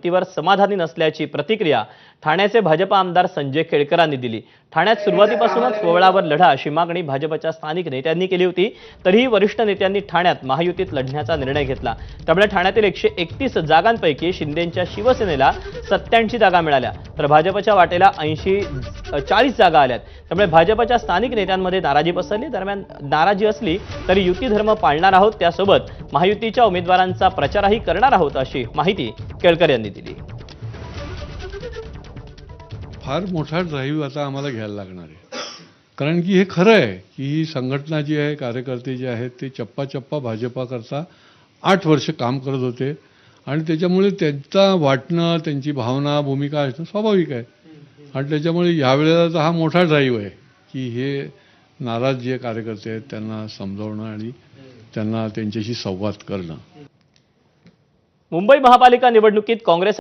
वर समाधानी नसल्याची प्रतिक्रिया ठाण्याचे भाजप आमदार संजय केळकरांनी दिली। ठाण्यात सुरुवातीपासूनच वळावर लढा अशी मागणी भाजपच्या स्थानिक नेत्यांनी केली होती। तरीही वरिष्ठ नेत्यांनी ठाण्यात महायुतीत लढण्याचा निर्णय घेतला। त्यामुळे ठाण्यातील 131 जागांपैकी शिंदेंच्या शिवसेनेला 87 जागा मिळाल्या, तर भाजपच्या वाटेला 40 जागा आल्यात। त्यामुळे भाजपच्या स्थानिक नेत्यांमध्ये नाराजी पसरली। दरम्यान नाराजी असली तरी युती धर्म पाळणार आहोत, त्यासोबत महायुतीच्या उमेदवारांचा प्रचारही करणार आहोत अशी माहिती केळकर यांनी दिली। फार मोठा ड्राईव्ह आता आम्हाला घ्यायला लागणार आहे, कारण की हे खरं आहे की ही संघटना जी आहे, कार्यकर्ते जे आहेत ते चप्पा भाजपा करता 8 वर्ष काम करत होते आणि त्याच्यामुळे त्यांचा वाटणं, त्यांची भावना, भूमिका असणं स्वाभाविक आहे। आणि त्याच्यामुळे यावेळेला तर हा मोठा ड्राईव्ह आहे की हे नाराज जे कार्यकर्ते आहेत त्यांना समजावणं आणि त्यांना त्यांच्याशी संवाद करणं। मुंबई महापालिका निवडणुकीत काँग्रेस